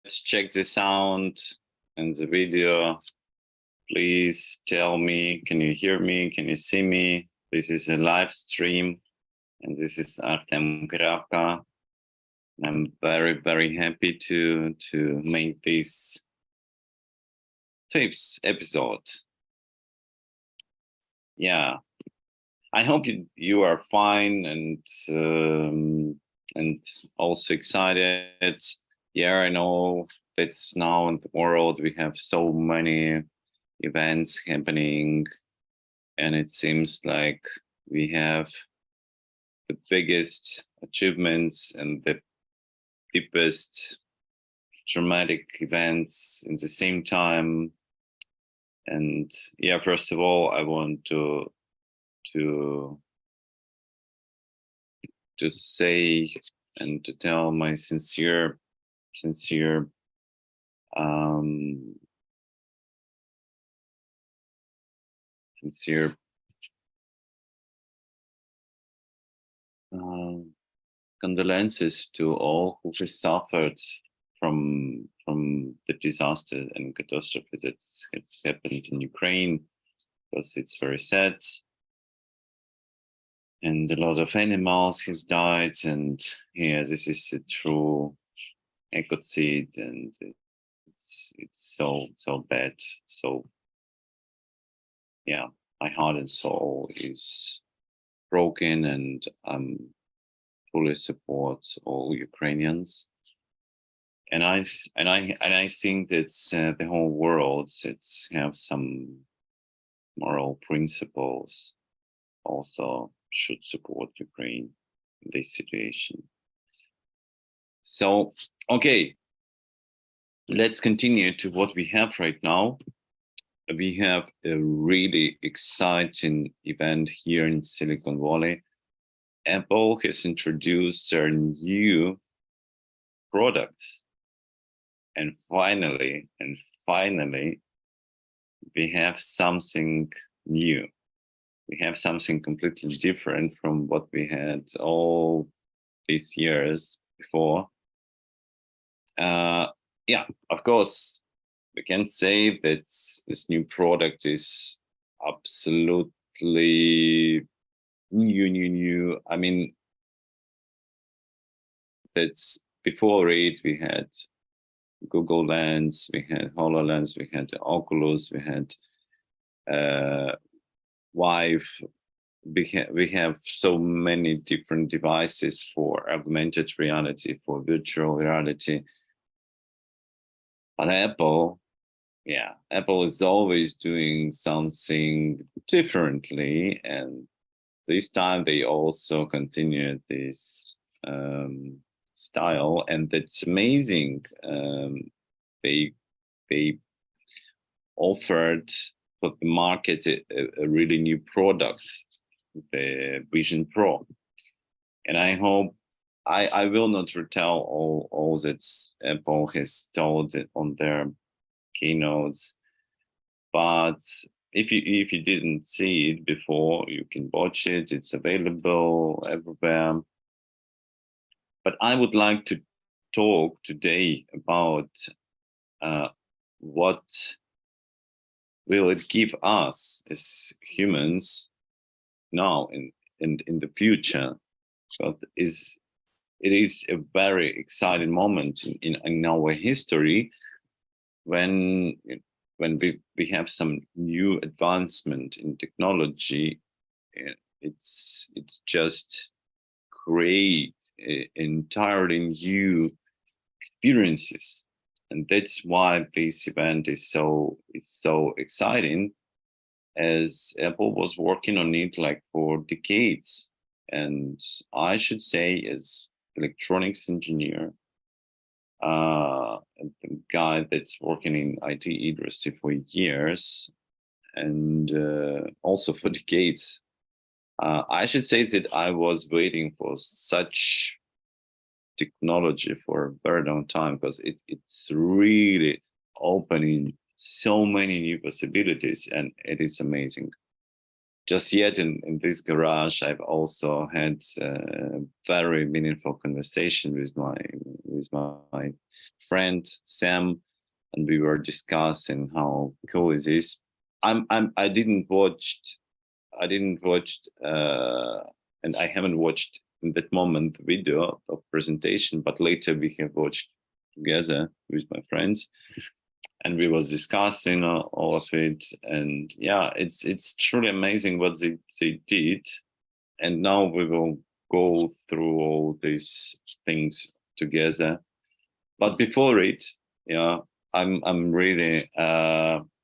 check the sound and the video. Please tell me, can you hear me? Can you see me? This is a live stream, and this is Artem Kravka. I'm very, very happy to make this 5th episode. Yeah, I hope you are fine and also excited. Yeah, I know that's now in the world we have so many events happening, and it seems like we have the biggest achievements and the deepest dramatic events in the same time. And yeah, first of all, I want to say and to tell my sincere condolences to all who have suffered from the disaster and catastrophe that has happened in Ukraine, because it's very sad. And a lot of animals has died, and yeah, this is a true ecocide, and it's so bad. So yeah, my heart and soul is broken, and fully support all Ukrainians. And I think that the whole world it's have some moral principles also should support Ukraine in this situation. So, okay, let's continue to what we have right now. We have a really exciting event here in Silicon Valley. Apple has introduced their new product. And finally, we have something new. We have something completely different from what we had all these years before. Yeah, of course, we can say that this new product is absolutely new. I mean, that's before it, we had Google Lens, we had HoloLens, we had Oculus, we had Vive. We have so many different devices for augmented reality, for virtual reality. But Apple is always doing something differently, and this time they also continued this style, and it's amazing. They offered for the market a really new product, the Vision Pro, and I hope I will not retell all that Apple has told on their keynotes, but if you didn't see it before, you can watch it. It's available everywhere. But I would like to talk today about what will it give us as humans now in the future. But it is a very exciting moment in our history when we have some new advancement in technology. It's just create entirely new experiences, and that's why this event is so exciting, as Apple was working on it like for decades. And I should say, as electronics engineer, the guy that's working in IT industry for years, and also for decades, I should say that I was waiting for such technology for a very long time, because it's really opening so many new possibilities, and it is amazing. just yet in this garage, I've also had very meaningful conversation with my friend Sam, and we were discussing how cool is this. I didn't watch, and I haven't watched in that moment video of presentation, but later we have watched together with my friends, and we was discussing all of it. And yeah, it's truly amazing what they did. And now we will go through all these things together. But before it, yeah, I'm really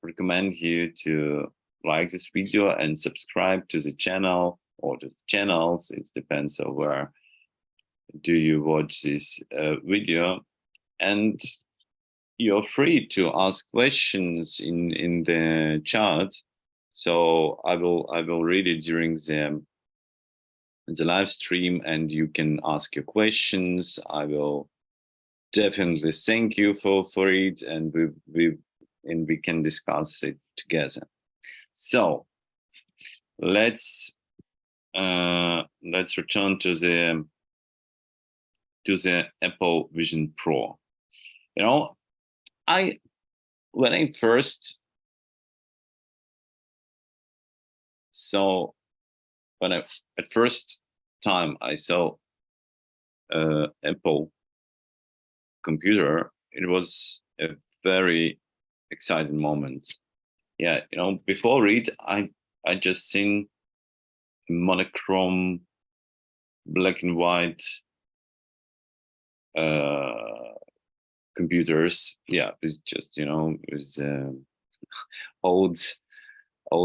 recommend you to like this video and subscribe to the channel or to the channels. It depends on where do you watch this video. And you're free to ask questions in the chat. So I will read it during the live stream, and you can ask your questions. I will definitely thank you for it, and we can discuss it together. So let's return to the Apple Vision Pro. You know, when I first at first time I saw Apple computer, it was a very exciting moment. Yeah, you know, before it, I just seen monochrome, black and white computers. Yeah, it's just, you know, it was old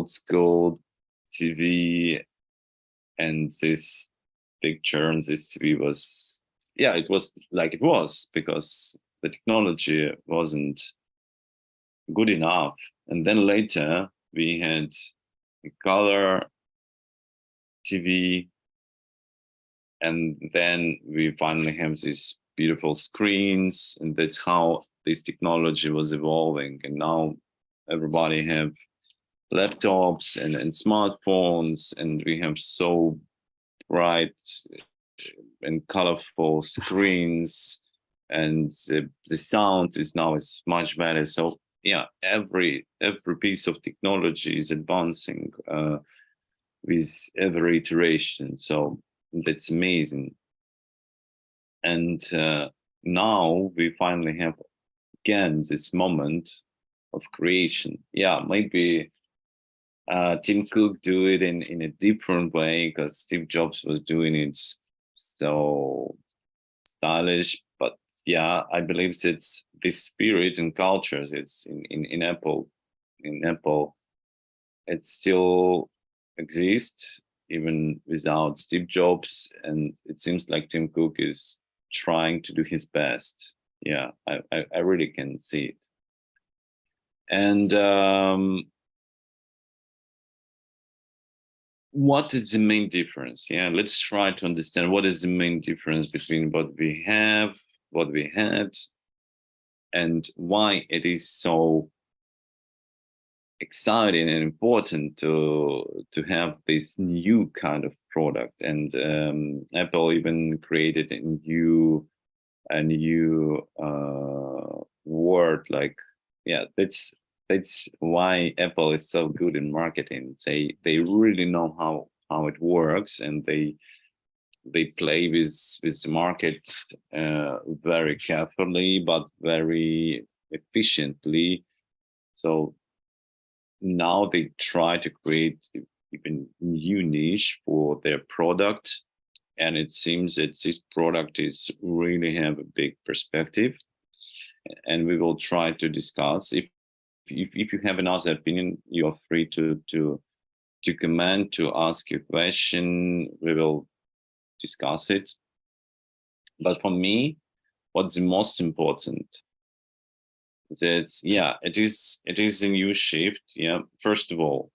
school TV, and this picture on this TV was, yeah, it was like it was, because the technology wasn't good enough. And then later we had a color TV, and then we finally have these beautiful screens, and that's how this technology was evolving. And now everybody have laptops and smartphones, and we have so bright and colorful screens, and the sound is much better. So yeah, every piece of technology is advancing with every iteration. So that's amazing. And now we finally have again this moment of creation. Yeah, maybe Tim Cook do it in a different way, because Steve Jobs was doing it so stylish. But yeah, I believe it's this spirit and cultures. It's in Apple. In Apple, it still exists even without Steve Jobs, and it seems like Tim Cook is trying to do his best. Yeah, I really can see it. And what is the main difference? Yeah, let's try to understand what is the main difference between what we have, what we had, and why it is so exciting and important to have this new kind of product. And Apple even created a new word, like, yeah, that's why Apple is so good in marketing. They really know how it works, and they play with the market very carefully but very efficiently. So now they try to create even new niche for their product, and it seems that this product is really have a big perspective. And we will try to discuss. If you have another opinion, you are free to comment, to ask your question. We will discuss it. But for me, what's the most important? That, yeah, it is a new shift. Yeah, first of all,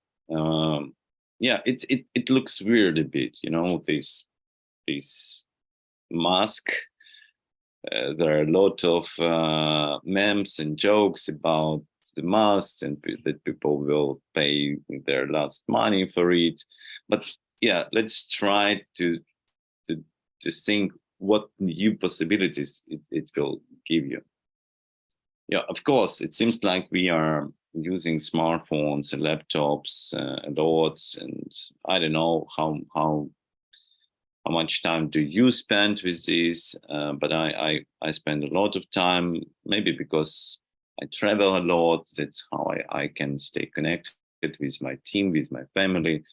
yeah, it looks weird a bit, you know, this mask. There are a lot of memes and jokes about it's the must, and that people will pay their last money for it. But yeah, let's try to, to think what new possibilities it will give you. Yeah, of course, it seems like we are using smartphones and laptops a lot, and I don't know how much time do you spend with this, but I spend a lot of time, maybe because I travel a lot. That's how I can stay connected with my team, with my family,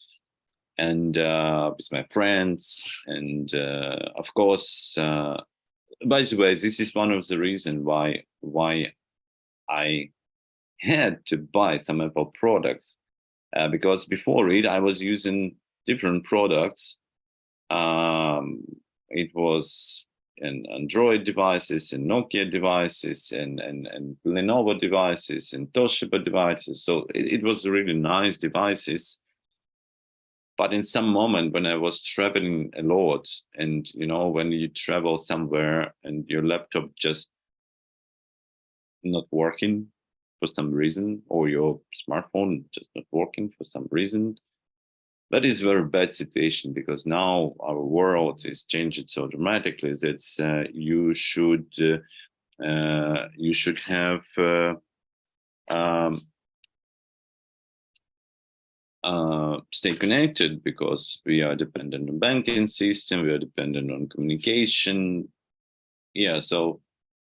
and with my friends. And of course, by the way, this is one of the reasons why I had to buy some Apple products, because before it I was using different products. Um, it was in Android devices and Nokia devices and Lenovo devices and Toshiba devices. So it was really nice devices. But in some moment when I was traveling a lot, and when you travel somewhere and your laptop just not working for some reason, or your smartphone just not working for some reason, that is a very bad situation, because now our world is changing so dramatically that you should have um, stay connected, because we are dependent on banking system, we are dependent on communication. Yeah, so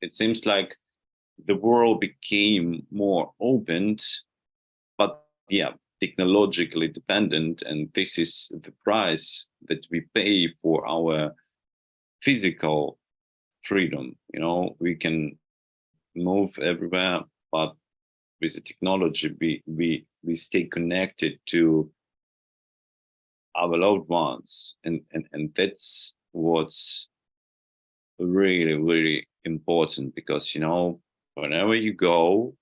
it seems like the world became more open, but yeah, technologically dependent, and this is the price that we pay for our physical freedom. We can move everywhere, but with the technology, we stay connected to our loved ones, and that's what's really really important, because whenever you go,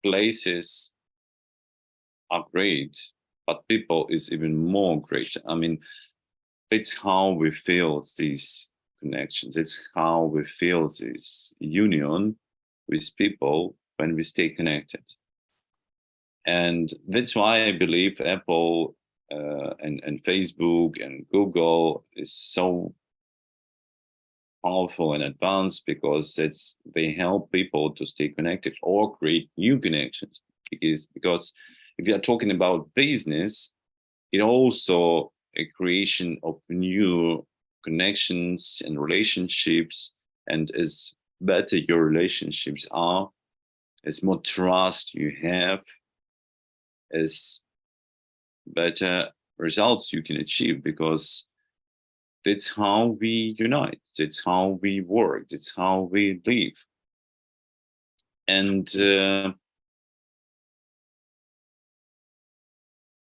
places are great, but people is even more great. I mean, that's how we feel these connections. It's how we feel this union with people when we stay connected. And that's why I believe Apple and Facebook and Google is so powerful and advanced, because they help people to stay connected or create new connections. Because if you are talking about business, it also a creation of new connections and relationships. And as better your relationships are, as more trust you have, as better results you can achieve, because that's how we unite, that's how we work, that's how we live. And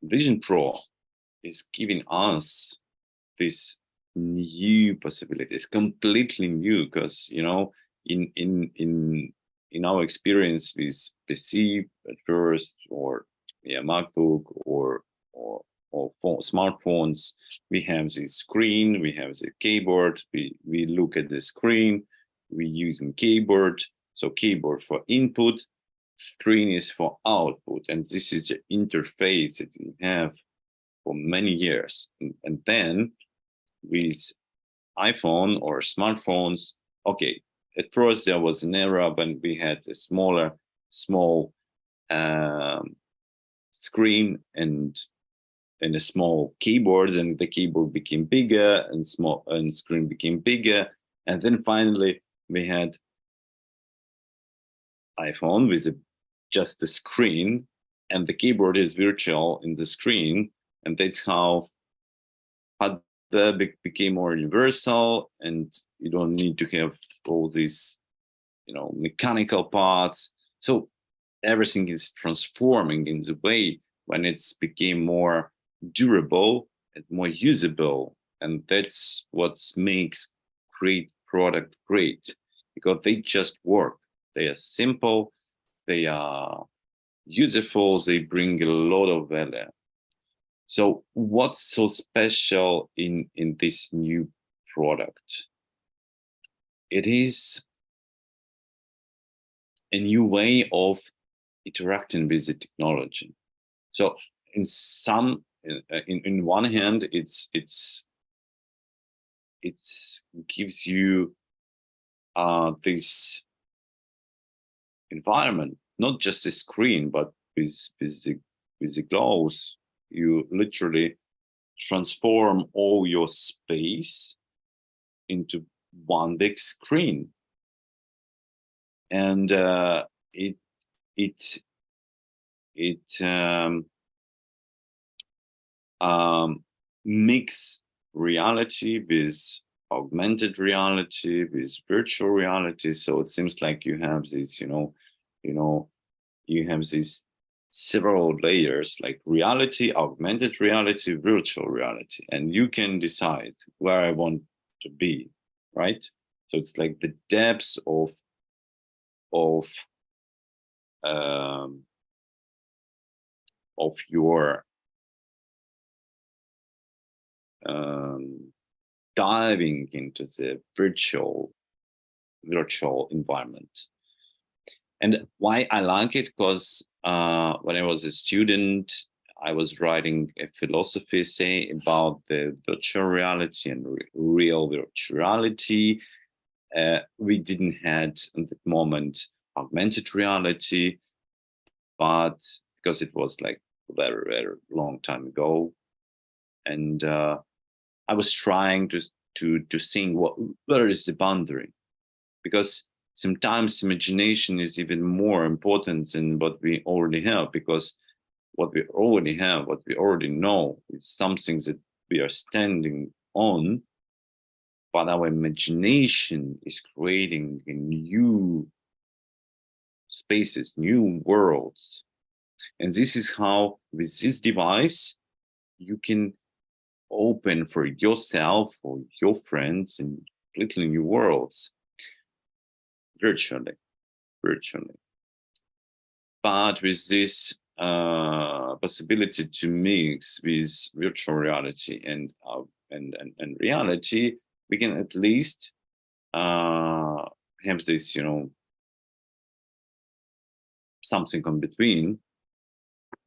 Vision Pro is giving us this new possibilities, completely new, because in our experience with PC at first, or yeah, MacBook, or smartphones, we have this screen, we have the keyboard, we look at the screen, we using keyboard. So keyboard for input, screen is for output, and this is the interface that we have for many years. And then with iPhone or smartphones, okay, at first there was an era when we had a small screen and a small keyboard, and the keyboard became bigger, and screen became bigger, and then finally we had iPhone with just the screen, and the keyboard is virtual in the screen, and that's how hardware became more universal, and you don't need to have all these mechanical parts. So everything is transforming in the way when it's became more durable and more usable, and that's what makes great product great, because they just work. They are simple, they are useful, they bring a lot of value. So what's so special in this new product? It is a new way of interacting with the technology. So in one hand, it gives you this environment, not just a screen, but with the glows, you literally transform all your space into one big screen, and it it it mix reality with augmented reality, with virtual reality. So it seems like you have this, you have these several layers, like reality, augmented reality, virtual reality, and you can decide where I want to be, right? So it's like the depths of um, of your diving into the virtual environment. And why I like it, because when I was a student, I was writing a philosophy essay about the virtual reality and real virtual reality. We didn't had at that moment augmented reality, but because it was like very, very long time ago, and I was trying to think where is the boundary, because sometimes imagination is even more important than what we already have, because what we already have, what we already know, is something that we are standing on, but our imagination is creating new spaces, new worlds. And this is how, with this device, you can open for yourself or your friends in completely new worlds, virtually. But with this possibility to mix with virtual reality and reality, we can at least have this, something in between,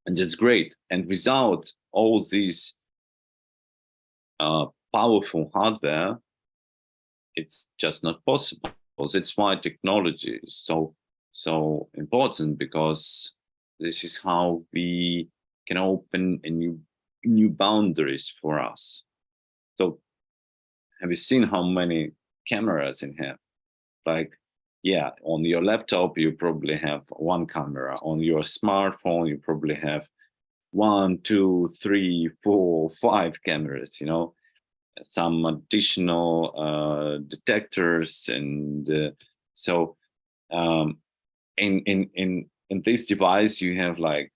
and that's great. And without all these powerful hardware, it's just not possible. That's why technology is so important, because this is how we can open a new boundaries for us. So have you seen how many cameras in here? Like, yeah, on your laptop you probably have one camera, on your smartphone you probably have 1, 2, 3, 4, 5 cameras, some additional detectors, and so in this device you have like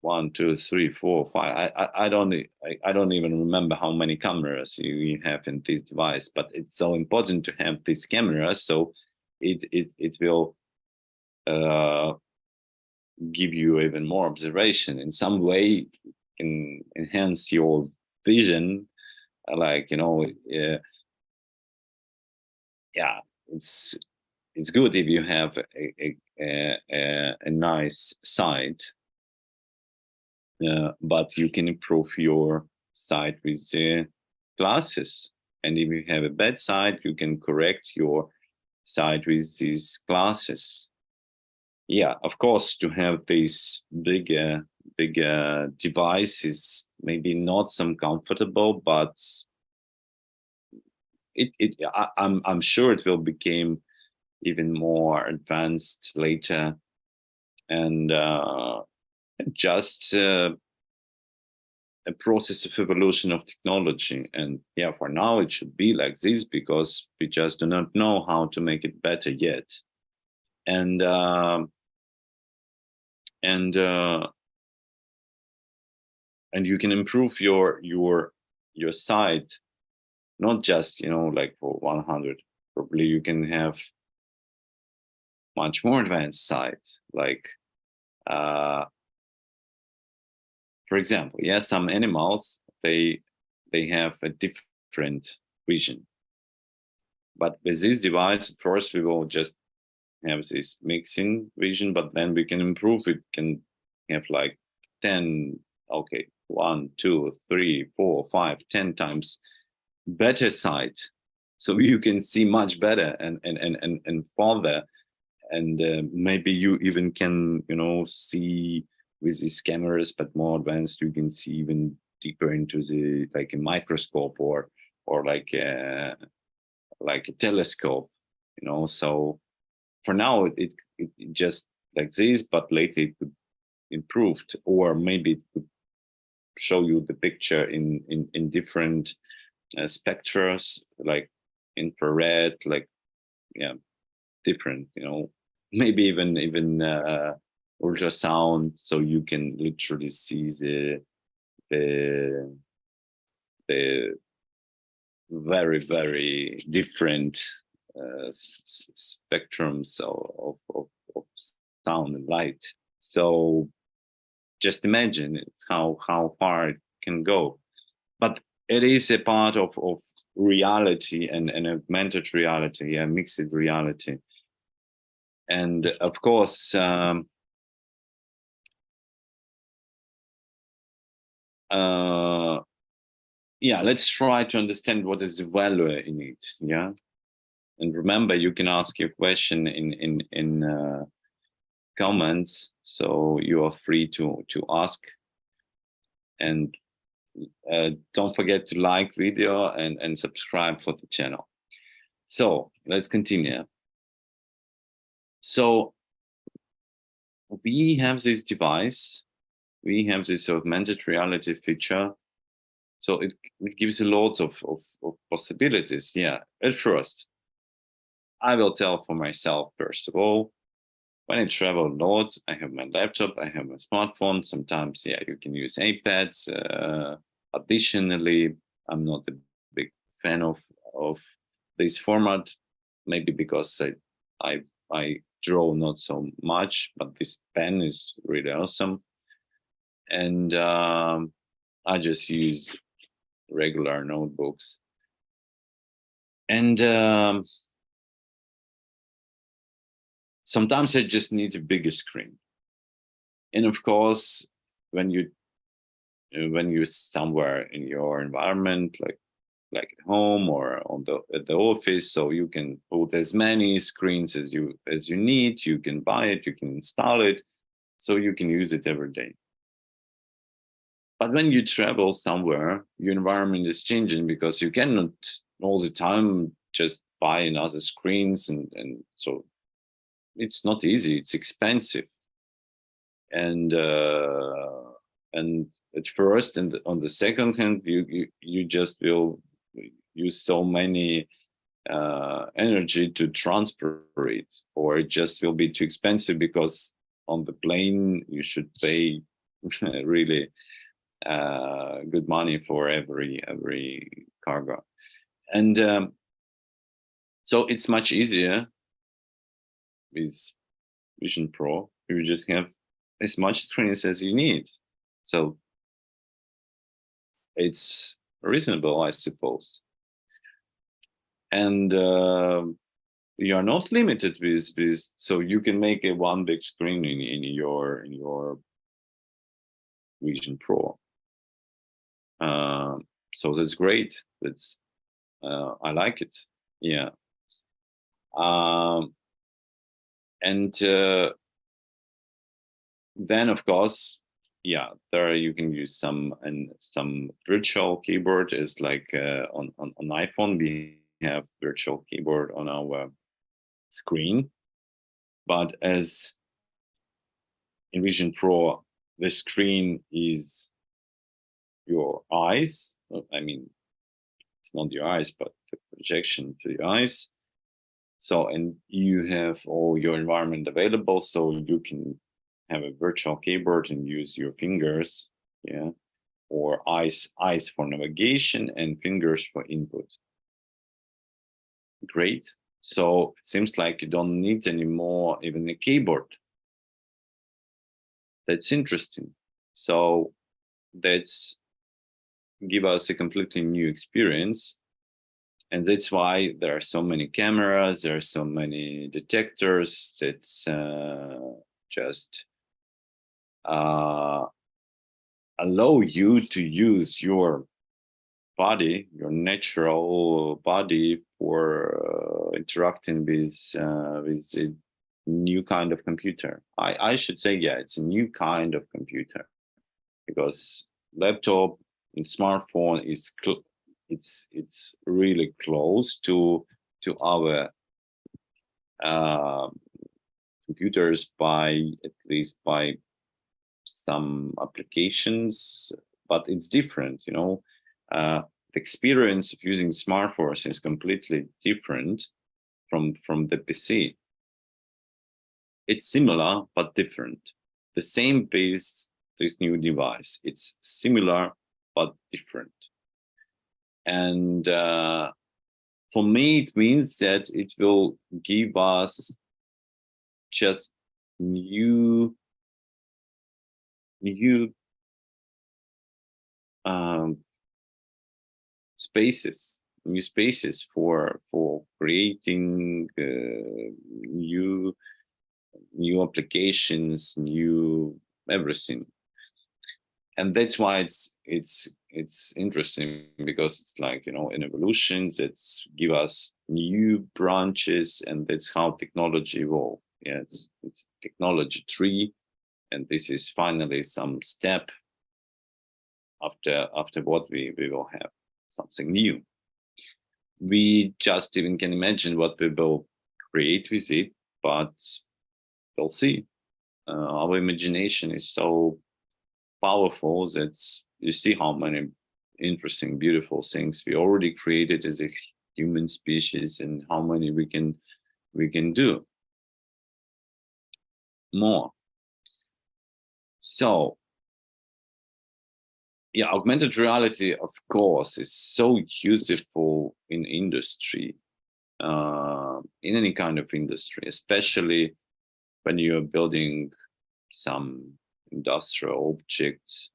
1, 2, 3, 4, 5. I don't even remember how many cameras you have in this device, but it's so important to have these cameras, so it will give you even more observation in some way, can enhance your vision, like yeah, it's good if you have a nice site, but you can improve your site with the glasses. And if you have a bad site, you can correct your site with these glasses. Yeah, of course, to have these bigger devices, maybe not some comfortable, but I'm sure it will become even more advanced later, and just a process of evolution of technology. And yeah, for now it should be like this, because we just do not know how to make it better yet. And and uh, and you can improve your site, not just like for 100. Probably you can have much more advanced site, like for example, yeah, some animals, they have a different vision, but with this device, first we will just have this mixing vision, but then we can improve it, can have like 10, okay, 1, 2, 3, 4, 5, 10 times better sight. So you can see much better and farther. And maybe you even can, see with these cameras, but more advanced, you can see even deeper into the, like a microscope or like a telescope, So for now, it just like this, but later it could improved, or maybe it could show you the picture in different spectras, like infrared, like, yeah, different, maybe even ultrasound, so you can literally see the the very, very different spectrums of sound and light. So just imagine it's how far it can go. But it is a part of reality and augmented reality, a mixed reality. And of course, yeah, let's try to understand what is the value in it. Yeah. And remember, you can ask your question in comments, so you are free to ask. And don't forget to like video and subscribe for the channel. So let's continue. So we have this device, we have this augmented reality feature. So it gives a lot of possibilities. Yeah. At first, I will tell for myself, first of all, when I travel a lot, I have my laptop, I have my smartphone. Sometimes, yeah, you can use iPads. Additionally, I'm not a big fan of this format, maybe because I draw not so much, but this pen is really awesome. And I just use regular notebooks. And sometimes I just need a bigger screen. And of course, when you're somewhere in your environment, like at home or at the office, so you can put as many screens as you need. You can buy it, you can install it, so you can use it every day. But when you travel somewhere, your environment is changing, because you cannot all the time just buy another screens, and so it's not easy. It's expensive, and at first, and on the second hand, you just will use so many energy to transfer it, or it just will be too expensive, because on the plane you should pay really good money for every cargo. And so it's much easier with Vision Pro. You just have as much screens as you need, so it's reasonable, I suppose. And you are not limited with so you can make a one big screen in your Vision Pro. So that's great. That's I like it. Yeah. And then of course, yeah, there you can use some virtual keyboard. Is like on iPhone we have virtual keyboard on our screen, but as in Vision Pro, the screen is your eyes. I mean, it's not your eyes, but the projection to your eyes. So, and you have all your environment available, so you can have a virtual keyboard and use your fingers, yeah, or eyes for navigation and fingers for input. Great. So it seems like you don't need anymore even a keyboard. That's interesting. So that's give us a completely new experience. And that's why there are so many cameras, there are so many detectors that just allow you to use your body, your natural body, for interacting with a new kind of computer. I should say, yeah, it's a new kind of computer, because laptop and smartphone is it's really close to our uh, computers, by at least by some applications, but it's different, you know. The experience of using smartphones is completely different from the PC. It's similar but different. The same base, this new device. It's similar but different. And for me, it means that it will give us just new um, new spaces for creating new applications, new everything. And that's why it's interesting, because it's like, you know, an evolution that's give us new branches, and that's how technology evolve. Yeah, it's technology tree, and this is finally some step after what we will have something new. We just even can imagine what we will create with it, but we'll see. Our imagination is so powerful that you see how many interesting, beautiful things we already created as a human species, and how many we can do more. So yeah, augmented reality, of course, is so useful in industry, in any kind of industry, especially when you're building some industrial objects.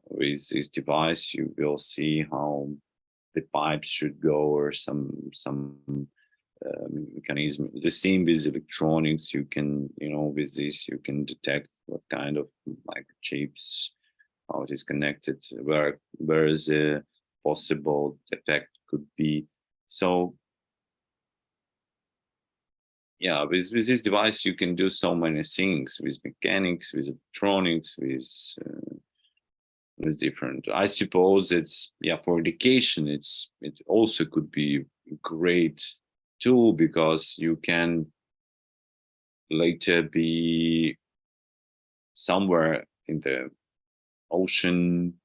With this device, you will see how the pipes should go, or some mechanism. The same with electronics. You can, you know, with this you can detect what kind of like chips, how it is connected, where is a possible defect could be. So yeah, with this device you can do so many things with mechanics, with electronics, with different. I suppose it's, yeah, for education it also could be a great tool, because you can later be somewhere in the ocean,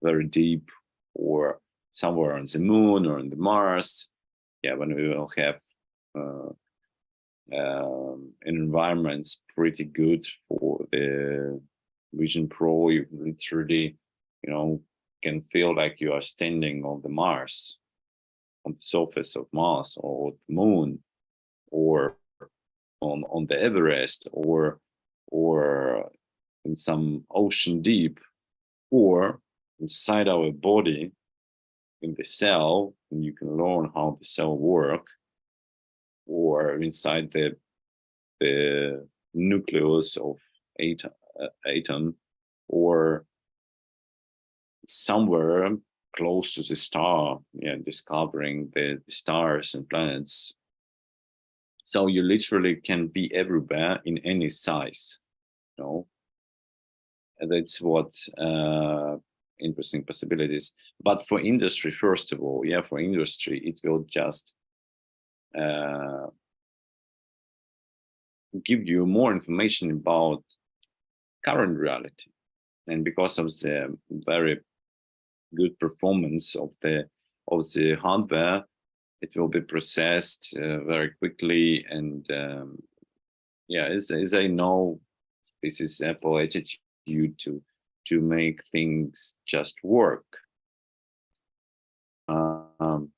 very deep, or somewhere on the moon or on the Mars. Yeah, when we will have uh, an environment's pretty good for the Vision Pro. You literally, you know, can feel like you are standing on the Mars, on the surface of Mars, or the moon, or on the Everest, or in some ocean deep, or inside our body in the cell, and you can learn how the cell work, or inside the nucleus of atom, or somewhere close to the star, yeah, discovering the stars and planets. So you literally can be everywhere in any size, you know. And that's what interesting possibilities. But for industry, first of all, yeah, for industry, it will just uh, give you more information about current reality. And because of the very good performance of the hardware, it will be processed very quickly. And yeah, as I know, this is Apple attitude to make things just work. Um,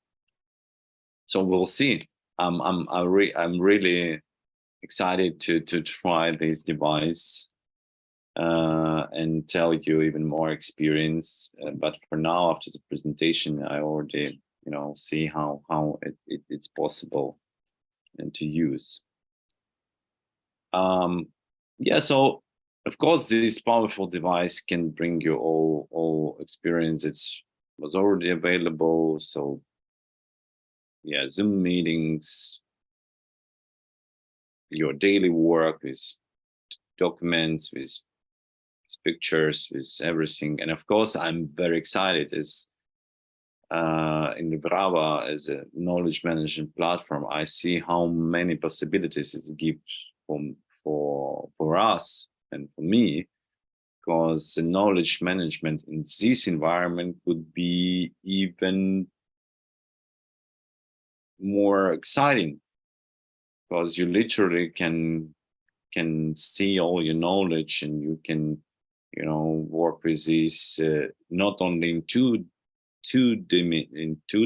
so we'll see. I'm really excited to try this device and tell you even more experience. But for now, after the presentation, I already see how it's possible and to use. Yeah, so of course this powerful device can bring you all experience. It was already available. So yeah, Zoom meetings, your daily work with documents, with pictures, with everything. And of course, I'm very excited as in Brava as a knowledge management platform. I see how many possibilities it gives for us and for me, because the knowledge management in this environment would be even more exciting, because you literally can see all your knowledge, and you can work with these not only in two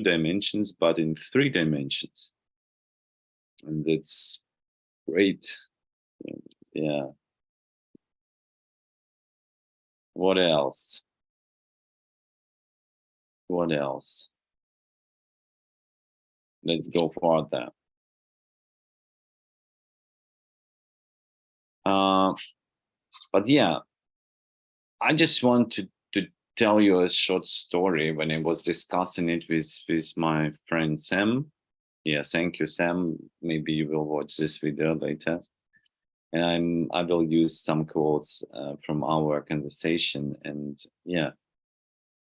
dimensions, but in 3 dimensions, and it's great. Yeah. What else? What else? Let's go further. But yeah, I just want to tell you a short story when I was discussing it with my friend Sam. Yeah, thank you, Sam. Maybe you will watch this video later. And I will use some quotes from our conversation. And yeah,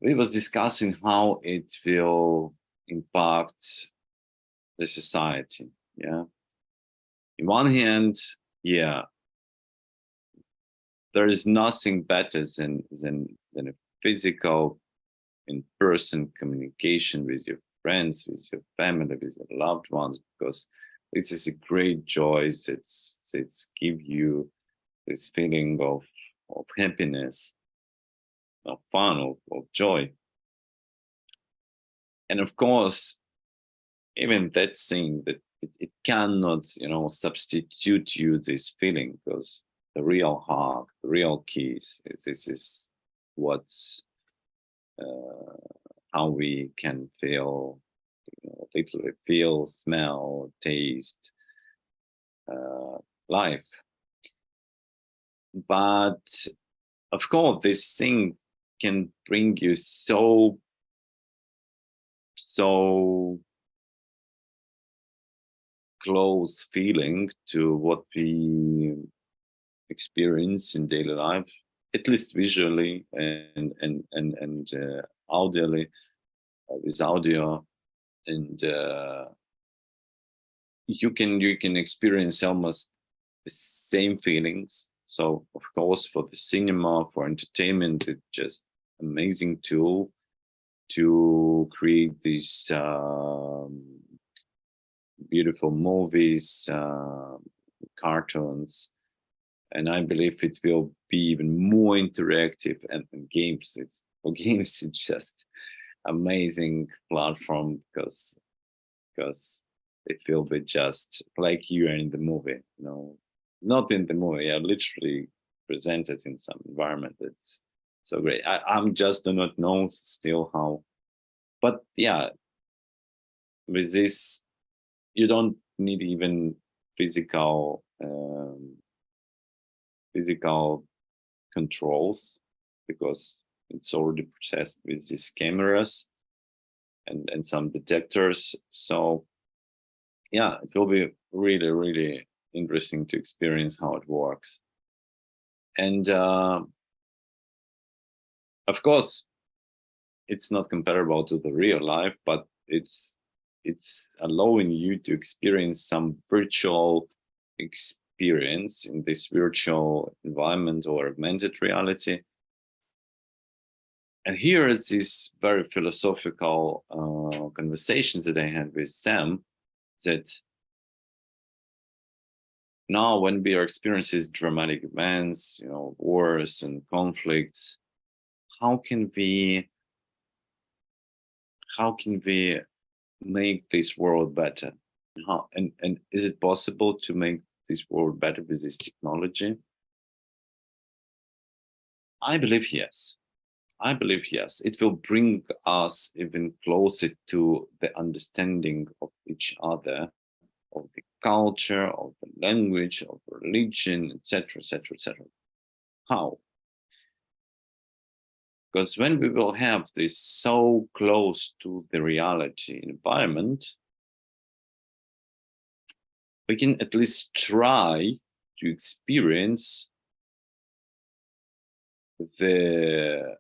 we was discussing how it will impact the society. Yeah. In one hand, yeah, there is nothing better than a physical in-person communication with your friends, with your family, with your loved ones, because it is a great joy. It's give you this feeling of happiness, of fun, of joy. And of course, even that thing that it cannot, substitute you this feeling, because the real hug, the real kiss, this is what's how we can feel, literally feel, smell, taste life. But of course, this thing can bring you so close feeling to what we experience in daily life, at least visually and audioly, with audio, and you can experience almost the same feelings. So of course, for the cinema, for entertainment, it's just amazing tool to create these beautiful movies, cartoons, and I believe it will be even more interactive. And games, it's for games, it's just amazing platform, because it will be just like you are in the movie, not in the movie, yeah, literally presented in some environment. It's so great. I'm just do not know still how, but yeah, with this you don't need even physical physical controls, because it's already processed with these cameras and some detectors. So yeah, it will be really, really interesting to experience how it works. And of course, it's not comparable to the real life, but it's allowing you to experience some virtual experience in this virtual environment or augmented reality. And here is this very philosophical conversations that I had with Sam, that now when we are experiencing dramatic events, wars and conflicts, how can we make this world better? And is it possible to make this world better with this technology? I believe yes. I believe yes, it will bring us even closer to the understanding of each other, of the culture, of the language, of religion, etc., etc., etc. How? Because when we will have this so close to the reality environment, we can at least try to experience the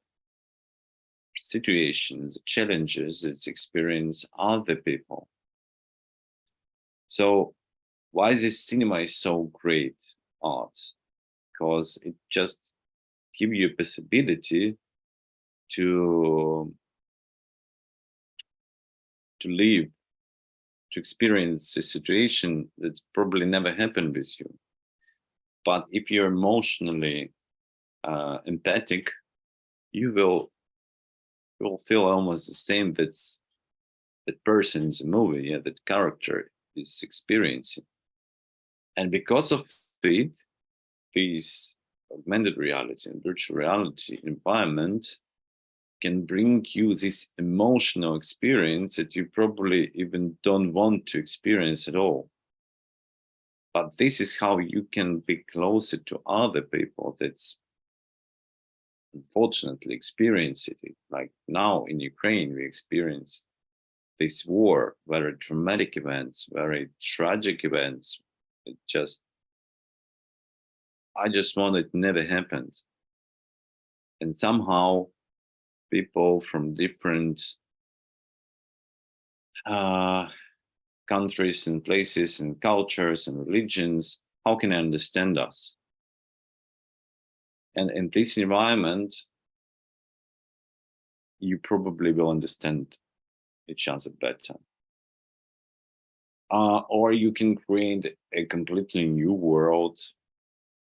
situations, the challenges that experience other people. So why this cinema is so great art? Because it just gives you a possibility to live, to experience a situation that probably never happened with you. But if you're emotionally empathic, you will feel almost the same that person's movie, yeah, that character is experiencing. And because of it, this augmented reality and virtual reality environment can bring you this emotional experience that you probably even don't want to experience at all. But this is how you can be closer to other people that's unfortunately experiencing it. Like now in Ukraine, we experience this war, very dramatic events, very tragic events. It just, I just want it never happened. And somehow people from different uh, countries and places and cultures and religions, how can I understand us? And in this environment, you probably will understand each other better. Or you can create a completely new world.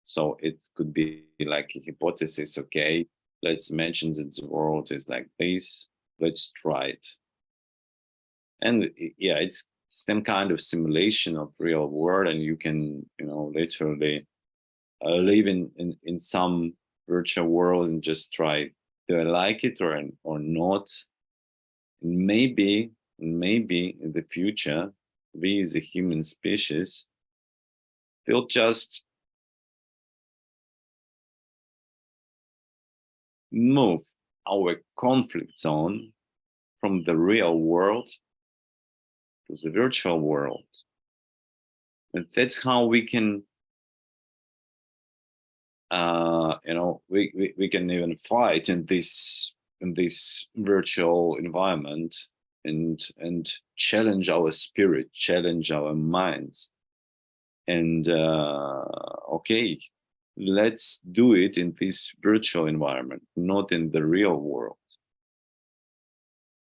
So it could be like a hypothesis, okay, let's imagine that the world is like this, let's try it. And yeah, it's some kind of simulation of real world, and you can, literally live in some virtual world and just try, do I like it or not? Maybe in the future, we as a human species will just move our conflict zone from the real world to the virtual world. And that's how we can, we can even fight in this virtual environment and challenge our spirit, challenge our minds. And okay, let's do it in this virtual environment, not in the real world.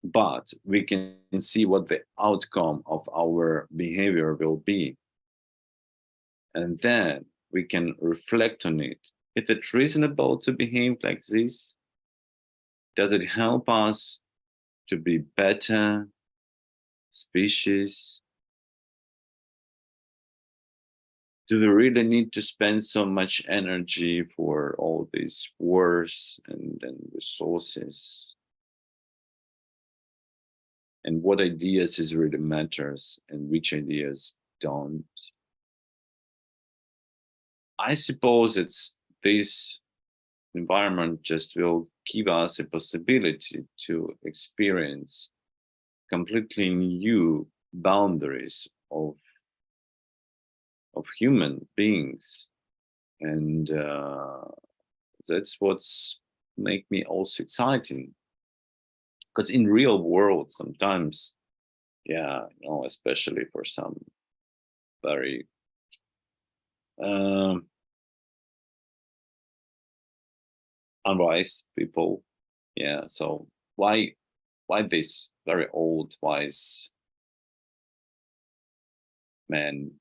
But we can see what the outcome of our behavior will be. And then we can reflect on it. Is it reasonable to behave like this? Does it help us to be better species? Do we really need to spend so much energy for all these wars and resources? And what ideas is really matters and which ideas don't? I suppose it's this environment just will give us a possibility to experience completely new boundaries of human beings, and that's what's make me also exciting. Because in real world, sometimes, yeah, especially for some very um, unwise people, yeah. So why this very old wise men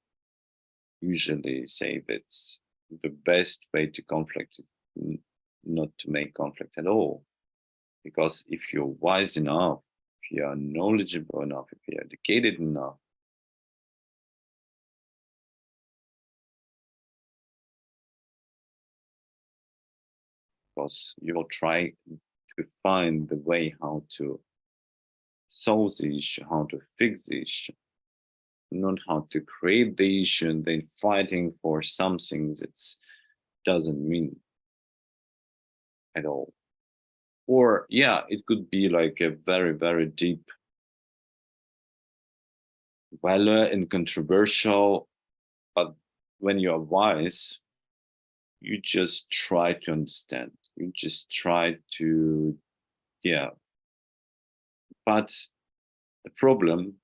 usually say that's the best way to conflict is not to make conflict at all. Because if you're wise enough, if you are knowledgeable enough, if you're educated enough, because you will try to to find the way how to solve the issue, how to fix the issue, not how to create the issue and then fighting for something that doesn't mean at all. Or yeah, it could be like a very, very deep, value and controversial, but when you are wise, you just try to understand. You just try to, yeah. But the problem,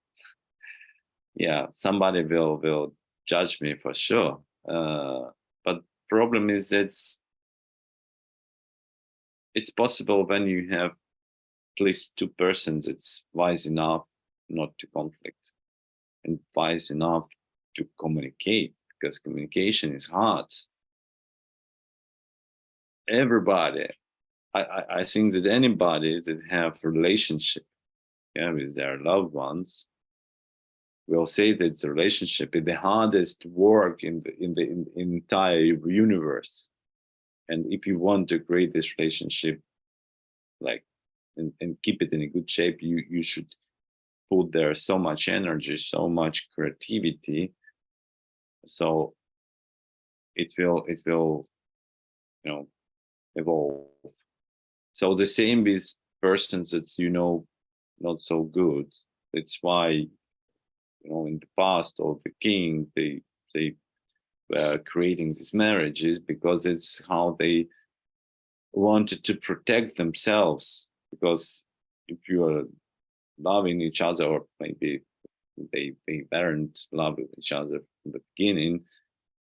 yeah, somebody will judge me for sure. But problem is that it's possible when you have at least two persons that's wise enough not to conflict and wise enough to communicate, because communication is hard. Everybody, I think that anybody that have relationship, yeah, with their loved ones will say that the relationship is the hardest work in entire universe. And if you want to create this relationship, like, and keep it in a good shape, you should put there so much energy, so much creativity, so it will evolve. So the same with persons that not so good. That's why in the past, all the king, they were creating these marriages, because it's how they wanted to protect themselves. Because if you are loving each other, or maybe they weren't loving each other from the beginning,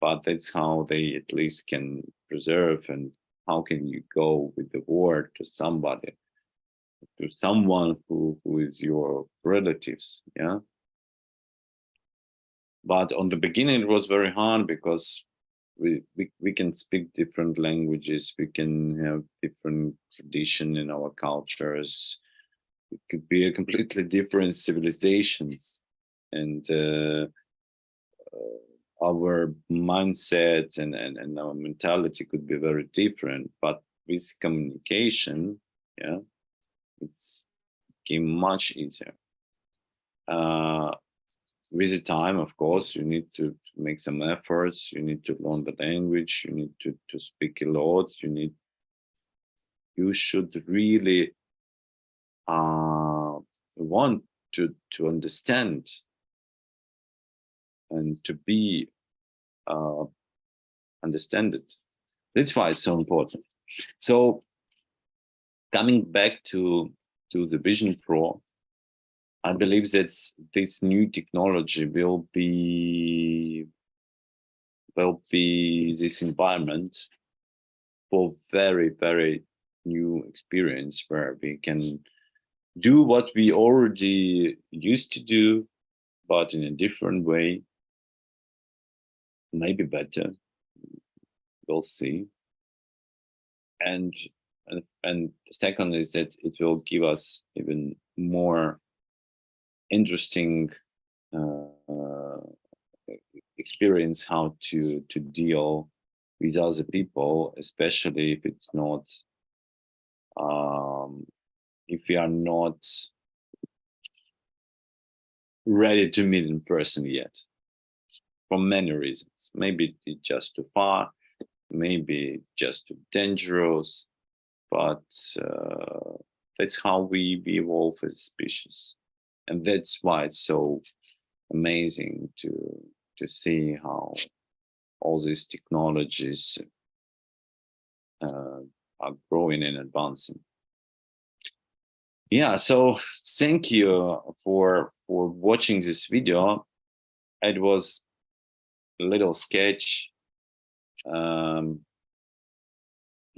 but that's how they at least can preserve. And how can you go with the war to somebody, to someone who is your relatives, yeah? But on the beginning it was very hard, because we can speak different languages, we can have different tradition in our cultures, it could be a completely different civilizations, and our mindset and our mentality could be very different. But with communication, yeah, it's became much easier. With the time, of course, you need to make some efforts, you need to learn the language, you need to speak a lot, you should really want to understand and to be understand it. That's why it's so important. So coming back to the Vision Pro, I believe that this new technology will be this environment for very, very new experience, where we can do what we already used to do, but in a different way, maybe better. We'll see. And the second is that it will give us even more interesting experience how to deal with other people, especially if it's not if we are not ready to meet in person yet, for many reasons. Maybe it's just too far, maybe just too dangerous, but that's how we evolve as a species. And that's why it's so amazing to see how all these technologies are growing and advancing. Yeah, so thank you for watching this video. It was a little sketch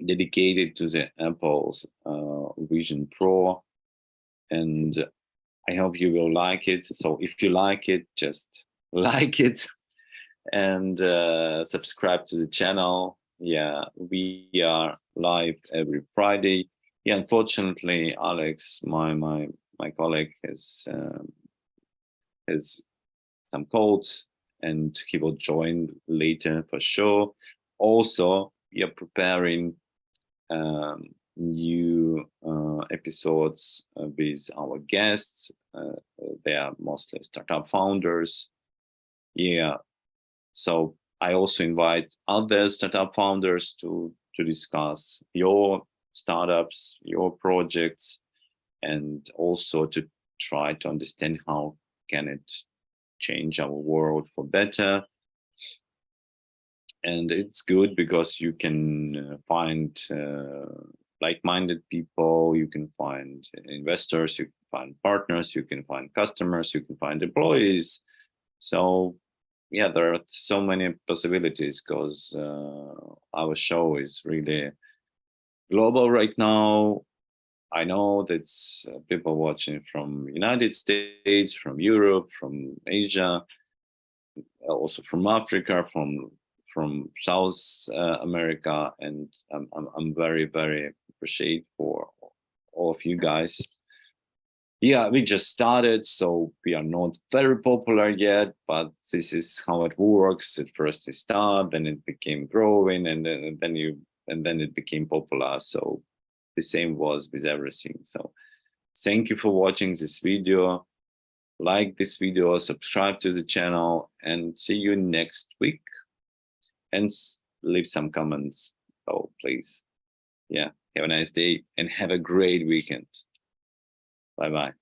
dedicated to the Apple's Vision Pro, and I hope you will like it. So if you like it, just like it and subscribe to the channel. Yeah, we are live every Friday. Yeah, unfortunately, Alex, my colleague, has some codes, and he will join later for sure. Also, we are preparing new episodes with our guests. They are mostly startup founders. Yeah. So I also invite other startup founders to discuss your startups, your projects, and also to try to understand how can it change our world for better. And it's good because you can find like-minded people, you can find investors, you can find partners, you can find customers, you can find employees. So yeah, there are so many possibilities because our show is really global right now. I know that's people watching from United States, from Europe, from Asia, also from Africa, from South America, and I'm very very appreciate for all of you guys. Yeah, we just started, so we are not very popular yet, but this is how it works. At first we start, then it became growing, and then it became popular. So the same was with everything. So thank you for watching this video. Like this video, subscribe to the channel, and see you next week. And leave some comments. Oh, please. Yeah. Have a nice day and have a great weekend. Bye bye.